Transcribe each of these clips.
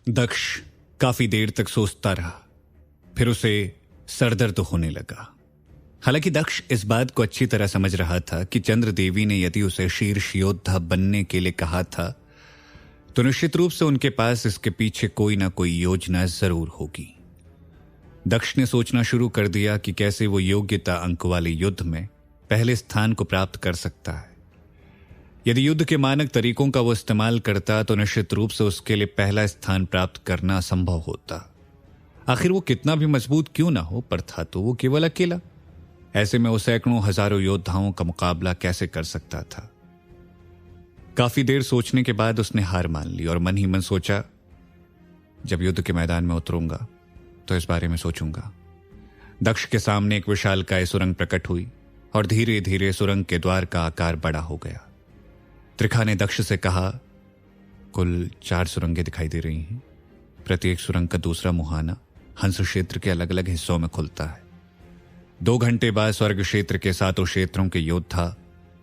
दक्ष काफी देर तक सोचता रहा। फिर उसे सरदर्द होने लगा। हालांकि दक्ष इस बात को अच्छी तरह समझ रहा था कि चंद्र देवी ने यदि उसे शीर्ष योद्धा बनने के लिए कहा था तो निश्चित रूप से उनके पास इसके पीछे कोई ना कोई योजना जरूर होगी। दक्ष ने सोचना शुरू कर दिया कि कैसे वो योग्यता अंक वाले युद्ध में पहले स्थान को प्राप्त कर सकता है। यदि युद्ध के मानक तरीकों का वो इस्तेमाल करता तो निश्चित रूप से उसके लिए पहला स्थान प्राप्त करना असंभव होता। आखिर वो कितना भी मजबूत क्यों ना हो, पर था तो वो केवल अकेला। ऐसे में वो सैकड़ों हजारों योद्धाओं का मुकाबला कैसे कर सकता था। काफी देर सोचने के बाद उसने हार मान ली और मन ही मन सोचा, जब युद्ध के मैदान में उतरूंगा तो इस बारे में सोचूंगा। दक्ष के सामने एक विशालकाय सुरंग प्रकट हुई और धीरे धीरे सुरंग के द्वार का आकार बड़ा हो गया। त्रिखा ने दक्ष से कहा, कुल 4 सुरंगें दिखाई दे रही हैं। प्रत्येक सुरंग का दूसरा मुहाना हंस क्षेत्र के अलग अलग हिस्सों में खुलता है। 2 घंटे बाद स्वर्ग क्षेत्र के 7 क्षेत्रों के योद्धा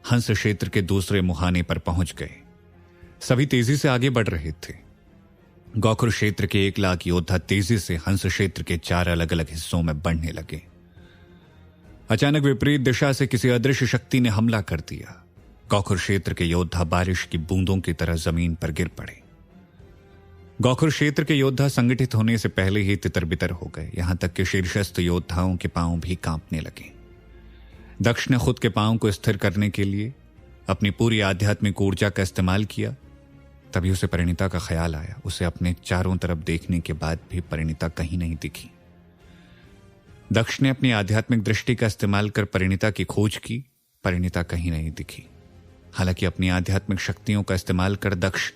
हंस क्षेत्र के दूसरे मुहाने पर पहुंच गए। सभी तेजी से आगे बढ़ रहे थे। गौखुर क्षेत्र के 1 लाख योद्धा तेजी से हंस क्षेत्र के 4 अलग अलग हिस्सों में बढ़ने लगे। अचानक विपरीत दिशा से किसी अदृश्य शक्ति ने हमला कर दिया। गौखुर क्षेत्र के योद्धा बारिश की बूंदों की तरह जमीन पर गिर पड़े। गौखुर क्षेत्र के योद्धा संगठित होने से पहले ही तितर बितर हो गए। यहां तक कि शीर्षस्थ योद्धाओं के पांव भी कांपने लगे। दक्ष ने खुद के पांव को स्थिर करने के लिए अपनी पूरी आध्यात्मिक ऊर्जा का इस्तेमाल किया। तभी उसे परिणीता का ख्याल आया। उसे अपने चारों तरफ देखने के बाद भी परिणीता कहीं नहीं दिखी। दक्ष ने अपनी आध्यात्मिक दृष्टि का इस्तेमाल कर परिणीता की खोज की। परिणीता कहीं नहीं दिखी। हालांकि अपनी आध्यात्मिक शक्तियों का इस्तेमाल कर दक्ष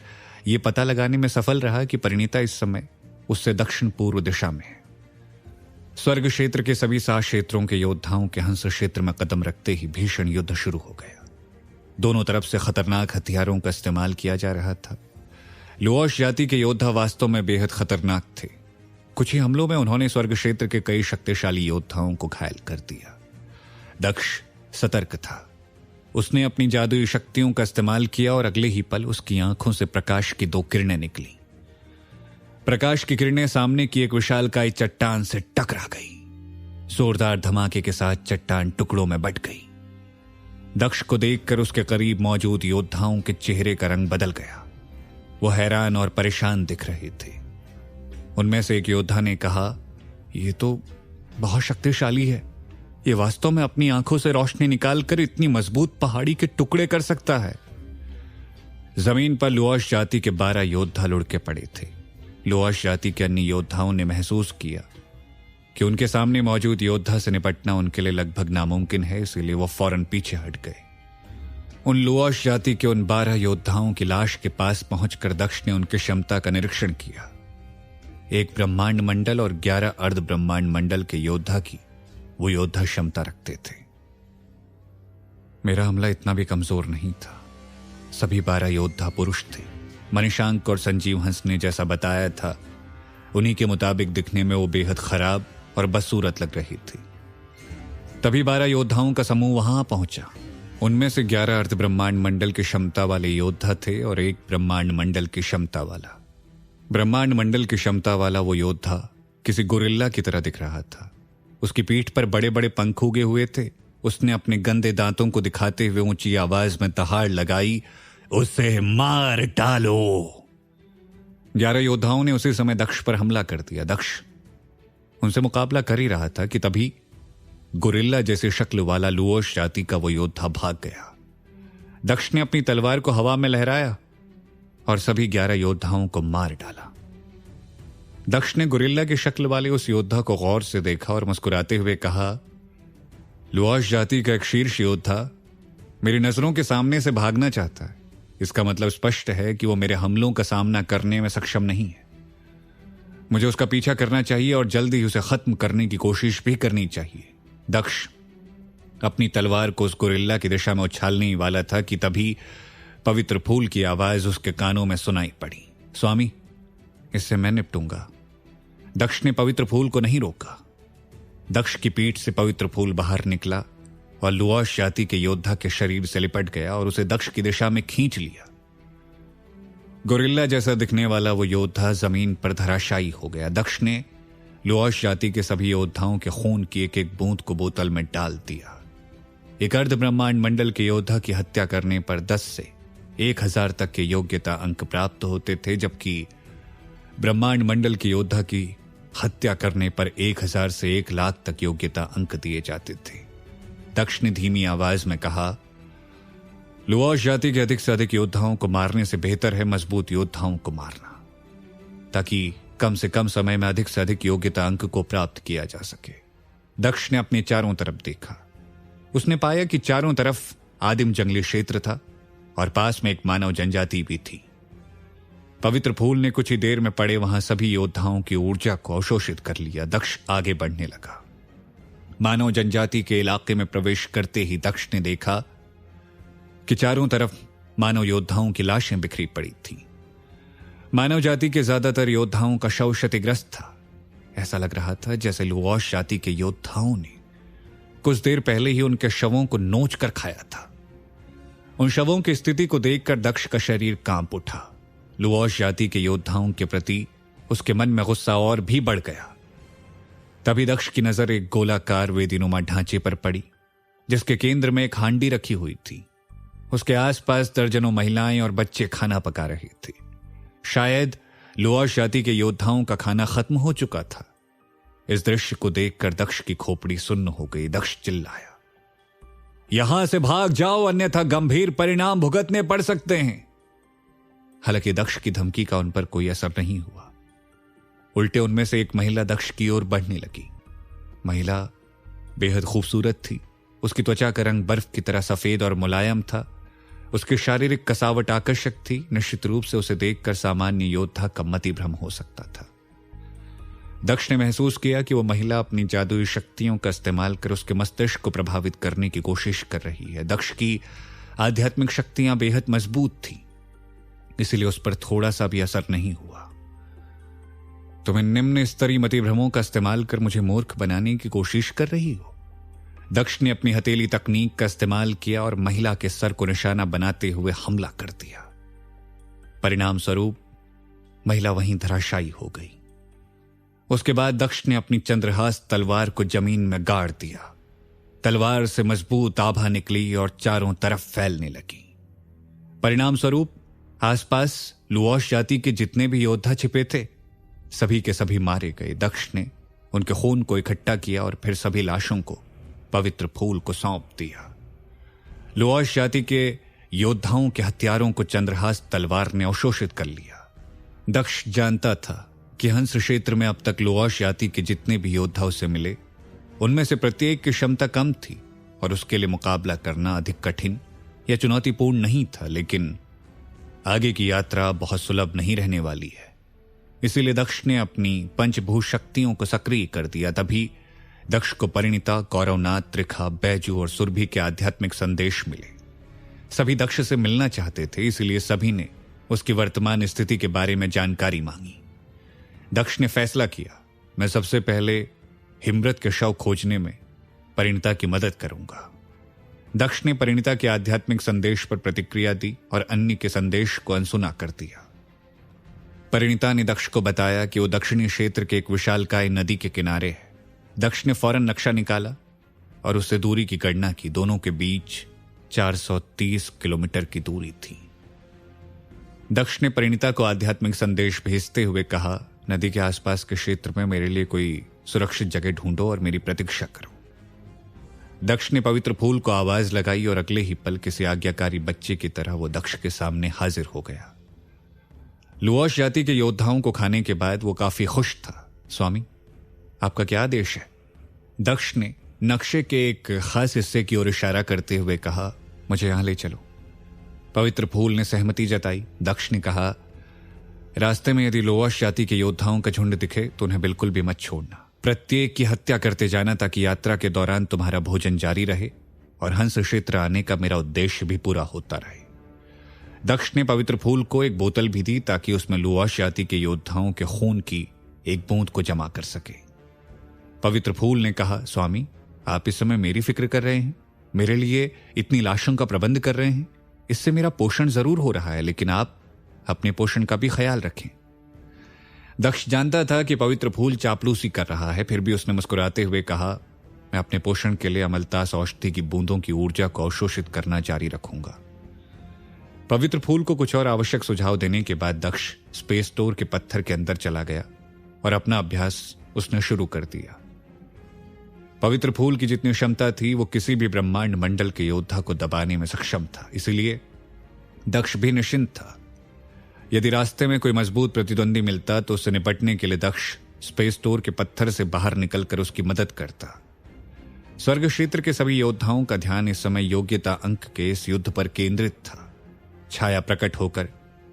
ये पता लगाने में सफल रहा कि परिणीता इस समय उससे दक्षिण पूर्व दिशा में है। स्वर्ग क्षेत्र के सभी 7 क्षेत्रों के योद्धाओं के हंस क्षेत्र में कदम रखते ही भीषण युद्ध शुरू हो गया। दोनों तरफ से खतरनाक हथियारों का इस्तेमाल किया जा रहा था। लुओश जाति के योद्धा वास्तव में बेहद खतरनाक थे। कुछ ही हमलों में उन्होंने स्वर्ग क्षेत्र के कई शक्तिशाली योद्धाओं को घायल कर दिया। दक्ष सतर्क था। उसने अपनी जादुई शक्तियों का इस्तेमाल किया और अगले ही पल उसकी आंखों से प्रकाश की 2 किरणें निकली। प्रकाश की किरणें सामने की एक विशालकाय चट्टान से टकरा गई। जोरदार धमाके के साथ चट्टान टुकड़ों में बंट गई। दक्ष को देखकर उसके करीब मौजूद योद्धाओं के चेहरे का रंग बदल गया। वो हैरान और परेशान दिख रहे थे। उनमें से एक योद्धा ने कहा, यह तो बहुत शक्तिशाली है। ये वास्तव में अपनी आंखों से रोशनी निकालकर इतनी मजबूत पहाड़ी के टुकड़े कर सकता है। जमीन पर लुओश जाति के 12 योद्धा लुढ़के पड़े थे। लुओश जाति के अन्य योद्धाओं ने महसूस किया कि उनके सामने मौजूद योद्धा से निपटना उनके लिए लगभग नामुमकिन है, इसीलिए वो फौरन पीछे हट गए। उन लुओश जाति के उन 12 योद्धाओं की लाश के पास पहुंचकर दक्ष ने उनकी क्षमता का निरीक्षण किया। एक ब्रह्मांड मंडल और 11 अर्ध ब्रह्मांड मंडल के योद्धा की वो योद्धा क्षमता रखते थे। मेरा हमला इतना भी कमजोर नहीं था। सभी 12 योद्धा पुरुष थे। मनीषांक और संजीव हंस ने जैसा बताया था उन्हीं के मुताबिक दिखने में वो बेहद खराब और बदसूरत लग रही थी। तभी 12 योद्धाओं का समूह वहां पहुंचा। उनमें से 11 अर्ध ब्रह्मांड मंडल की क्षमता वाले योद्धा थे और एक ब्रह्मांड मंडल की क्षमता वाला। ब्रह्मांड मंडल की क्षमता वाला वो योद्धा किसी गोरिल्ला की तरह दिख रहा था। उसकी पीठ पर बड़े बड़े पंख उगे हुए थे। उसने अपने गंदे दांतों को दिखाते हुए ऊंची आवाज में दहाड़ लगाई, उसे मार डालो। 11 योद्धाओं ने उसी समय दक्ष पर हमला कर दिया। दक्ष उनसे मुकाबला कर ही रहा था कि तभी गोरिल्ला जैसी शक्ल वाला लुओश जाति का वो योद्धा भाग गया। दक्ष ने अपनी तलवार को हवा में लहराया और सभी 11 योद्धाओं को मार डाला। दक्ष ने गोरिल्ला की शक्ल वाले उस योद्धा को गौर से देखा और मुस्कुराते हुए कहा, लुओश जाति का एक शीर्ष योद्धा मेरी नजरों के सामने से भागना चाहता है। इसका मतलब स्पष्ट है कि वो मेरे हमलों का सामना करने में सक्षम नहीं है। मुझे उसका पीछा करना चाहिए और जल्दी उसे खत्म करने की कोशिश भी करनी चाहिए। दक्ष अपनी तलवार को उस गोरिल्ला की दिशा में उछालने ही वाला था कि तभी पवित्र फूल की आवाज उसके कानों में सुनाई पड़ी। स्वामी, इससे मैं निपटूंगा। दक्ष ने पवित्र फूल को नहीं रोका। दक्ष की पीठ से पवित्र फूल बाहर निकला और लुओश जाति के योद्धा के शरीर से लिपट गया और उसे दक्ष की दिशा में खींच लिया। गोरिल्ला जैसा दिखने वाला वो योद्धा जमीन पर धराशायी हो गया। दक्ष ने लुओश जाति के सभी योद्धाओं के खून की एक एक बूंद को बोतल में डाल दिया। एक अर्ध ब्रह्मांड मंडल के योद्धा की हत्या करने पर 10 से 1000 तक के योग्यता अंक प्राप्त होते थे, जबकि ब्रह्मांड मंडल के योद्धा की हत्या करने पर 1000 से 1 लाख तक योग्यता अंक दिए जाते थे। दक्ष ने धीमी आवाज में कहा, लुओश जाति के अधिक से अधिक योद्धाओं को मारने से बेहतर है मजबूत योद्धाओं को मारना, ताकि कम से कम समय में अधिक से अधिक योग्यता अंक को प्राप्त किया जा सके। दक्ष ने अपने चारों तरफ देखा। उसने पाया कि चारों तरफ आदिम जंगली क्षेत्र था और पास में एक मानव जनजाति भी थी। पवित्र फूल ने कुछ ही देर में पड़े वहां सभी योद्धाओं की ऊर्जा को अवशोषित कर लिया। दक्ष आगे बढ़ने लगा। मानव जनजाति के इलाके में प्रवेश करते ही दक्ष ने देखा कि चारों तरफ मानव योद्धाओं की लाशें बिखरी पड़ी थीं। मानव जाति के ज्यादातर योद्धाओं का शव क्षतिग्रस्त था। ऐसा लग रहा था जैसे लुओश जाति के योद्धाओं ने कुछ देर पहले ही उनके शवों को नोच कर खाया था। उन शवों की स्थिति को देखकर दक्ष का शरीर कांप उठा। लुओश जाति के योद्धाओं के प्रति उसके मन में गुस्सा और भी बढ़ गया। तभी दक्ष की नजर एक गोलाकार वेदीनुमा ढांचे पर पड़ी, जिसके केंद्र में एक हांडी रखी हुई थी। उसके आसपास दर्जनों महिलाएं और बच्चे खाना पका रहे थे। शायद लुओश जाति के योद्धाओं का खाना खत्म हो चुका था। इस दृश्य को देखकर दक्ष की खोपड़ी सुन्न हो गई। दक्ष चिल्लाया, यहां से भाग जाओ, अन्यथा गंभीर परिणाम भुगतने पड़ सकते हैं। हालांकि दक्ष की धमकी का उन पर कोई असर नहीं हुआ। उल्टे उनमें से एक महिला दक्ष की ओर बढ़ने लगी। महिला बेहद खूबसूरत थी। उसकी त्वचा का रंग बर्फ की तरह सफेद और मुलायम था। उसकी शारीरिक कसावट आकर्षक थी। निश्चित रूप से उसे देखकर सामान्य योद्धा का मतिभ्रम हो सकता था। दक्ष ने महसूस किया कि वह महिला अपनी जादुई शक्तियों का इस्तेमाल कर उसके मस्तिष्क को प्रभावित करने की कोशिश कर रही है। दक्ष की आध्यात्मिक शक्तियां बेहद मजबूत थी, इसलिए उस पर थोड़ा सा भी असर नहीं हुआ। तुम इन निम्न स्तरीय मतिभ्रमों का इस्तेमाल कर मुझे मूर्ख बनाने की कोशिश कर रही हो। दक्ष ने अपनी हथेली तकनीक का इस्तेमाल किया और महिला के सर को निशाना बनाते हुए हमला कर दिया। परिणाम स्वरूप महिला वहीं धराशायी हो गई। उसके बाद दक्ष ने अपनी चंद्रहास तलवार को जमीन में गाड़ दिया। तलवार से मजबूत आभा निकली और चारों तरफ फैलने लगी। परिणाम स्वरूप आसपास लुओश जाति के जितने भी योद्धा छिपे थे, सभी के सभी मारे गए। दक्ष ने उनके खून को इकट्ठा किया और फिर सभी लाशों को पवित्र फूल को सौंप दिया। लुओश जाति के योद्धाओं के हथियारों को चंद्रहास तलवार ने अवशोषित कर लिया। दक्ष जानता था कि हंस क्षेत्र में अब तक लुओश जाति के जितने भी योद्धा उसे मिले, उनमें से प्रत्येक की क्षमता कम थी और उसके लिए मुकाबला करना अधिक कठिन या चुनौतीपूर्ण नहीं था। लेकिन आगे की यात्रा बहुत सुलभ नहीं रहने वाली है। इसीलिए दक्ष ने अपनी पंचभूत शक्तियों को सक्रिय कर दिया। तभी दक्ष को परिणीता, कौरवनाथ, त्रिखा, बैजू और सुरभि के आध्यात्मिक संदेश मिले। सभी दक्ष से मिलना चाहते थे, इसलिए सभी ने उसकी वर्तमान स्थिति के बारे में जानकारी मांगी। दक्ष ने फैसला किया, मैं सबसे पहले हिम्रत के शव खोजने में परिणीता की मदद करूंगा। दक्ष ने परिणीता के आध्यात्मिक संदेश पर प्रतिक्रिया दी और अन्य के संदेश को अनसुना कर दिया। परिणीता ने दक्ष को बताया कि वो दक्षिणी क्षेत्र के एक विशालकाय नदी के किनारे है। दक्ष ने फौरन नक्शा निकाला और उससे दूरी की गणना की। दोनों के बीच 430 किलोमीटर की दूरी थी। दक्ष ने परिणीता को आध्यात्मिक संदेश भेजते हुए कहा, नदी के आसपास के क्षेत्र में मेरे लिए कोई सुरक्षित जगह ढूंढो और मेरी प्रतीक्षा करो। दक्ष ने पवित्र फूल को आवाज लगाई और अगले ही पल किसी आज्ञाकारी बच्चे की तरह वो दक्ष के सामने हाजिर हो गया। लुओश जाति के योद्धाओं को खाने के बाद वो काफी खुश था। स्वामी, आपका क्या आदेश है? दक्ष ने नक्शे के एक खास हिस्से की ओर इशारा करते हुए कहा, मुझे यहां ले चलो। पवित्र फूल ने सहमति जताई। दक्ष ने कहा, रास्ते में यदि लुओश जाति के योद्धाओं का झुंड दिखे तो उन्हें बिल्कुल भी मत छोड़ना। प्रत्येक की हत्या करते जाना ताकि यात्रा के दौरान तुम्हारा भोजन जारी रहे और हंस क्षेत्र आने का मेरा उद्देश्य भी पूरा होता रहे। दक्ष ने पवित्र फूल को एक बोतल भी दी ताकि उसमें लुओश जाति के योद्धाओं के खून की एक बूंद को जमा कर सके। पवित्र फूल ने कहा, स्वामी, आप इस समय मेरी फिक्र कर रहे हैं, मेरे लिए इतनी लाशों का प्रबंध कर रहे हैं। इससे मेरा पोषण जरूर हो रहा है, लेकिन आप अपने पोषण का भी ख्याल रखें। दक्ष जानता था कि पवित्र फूल चापलूसी कर रहा है, फिर भी उसने मुस्कुराते हुए कहा, मैं अपने पोषण के लिए अमलतास औषधि की बूंदों की ऊर्जा को अवशोषित करना जारी रखूंगा। पवित्र फूल को कुछ और आवश्यक सुझाव देने के बाद दक्ष स्पेस स्टोर के पत्थर के अंदर चला गया और अपना अभ्यास उसने शुरू कर दिया। पवित्र फूल की जितनी क्षमता थी वो किसी भी ब्रह्मांड मंडल के योद्धा को दबाने में सक्षम था, इसलिए दक्ष भी निश्चिंत था। यदि रास्ते में कोई मजबूत प्रतिद्वंदी मिलता तो उससे निपटने के लिए दक्ष स्पेस स्टोर के पत्थर से बाहर निकलकर उसकी मदद करता। स्वर्ग क्षेत्र के सभी योद्धाओं का ध्यान इस समय योग्यता अंक के इस युद्ध पर केंद्रित था। छाया प्रकट होकर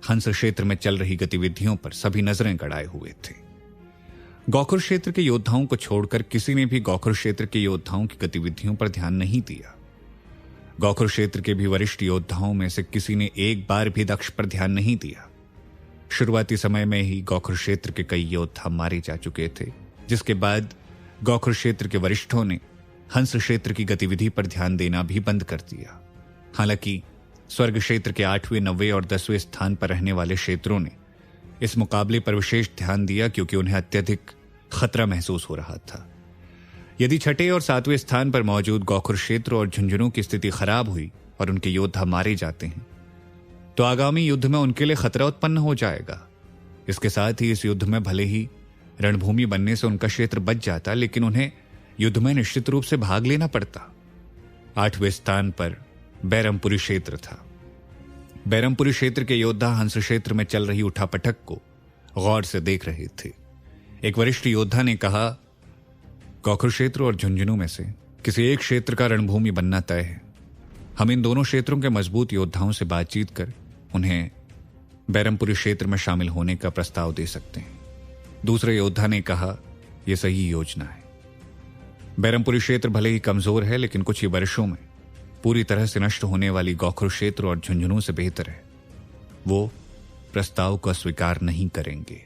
हंस क्षेत्र में चल रही गतिविधियों पर सभी नजरें गड़ाए हुए थे। गौखुर क्षेत्र के योद्धाओं को छोड़कर किसी ने भी गौखुर क्षेत्र के योद्धाओं की गतिविधियों पर ध्यान नहीं दिया। गौखुर क्षेत्र के भी वरिष्ठ योद्धाओं में से किसी ने एक बार भी दक्ष पर ध्यान नहीं दिया। शुरुआती समय में ही गौखुर क्षेत्र के कई योद्धा मारे जा चुके थे, जिसके बाद गौखुर क्षेत्र के वरिष्ठों ने हंस क्षेत्र की गतिविधि पर ध्यान देना भी बंद कर दिया। हालांकि स्वर्ग क्षेत्र के 8वें, 9वें और 10वें स्थान पर रहने वाले क्षेत्रों ने इस मुकाबले पर विशेष ध्यान दिया, क्योंकि उन्हें अत्यधिक खतरा महसूस हो रहा था। यदि 6ठे और 7वें स्थान पर मौजूद गौखुर क्षेत्र और झुंझुनू की स्थिति खराब हुई और उनके योद्धा मारे जाते हैं तो आगामी युद्ध में उनके लिए खतरा उत्पन्न हो जाएगा। इसके साथ ही इस युद्ध में भले ही रणभूमि बनने से उनका क्षेत्र बच जाता, लेकिन उन्हें युद्ध में निश्चित रूप से भाग लेना पड़ता। 8वें स्थान पर बैरमपुरी क्षेत्र था। बैरमपुरी क्षेत्र के योद्धा हंस क्षेत्र में चल रही उठापटक को गौर से देख रहे थे। एक वरिष्ठ योद्धा ने कहा, गौखुर क्षेत्र और झुंझुनू में से किसी एक क्षेत्र का रणभूमि बनना तय है। हम इन दोनों क्षेत्रों के मजबूत योद्धाओं से बातचीत कर उन्हें बैरमपुरी क्षेत्र में शामिल होने का प्रस्ताव दे सकते हैं। दूसरे योद्धा ने कहा, यह सही योजना है। बैरमपुरी क्षेत्र भले ही कमजोर है, लेकिन कुछ ही वर्षों में पूरी तरह से नष्ट होने वाली गौखुर क्षेत्र और झुंझुनू से बेहतर है। वो प्रस्ताव को अस्वीकार नहीं करेंगे।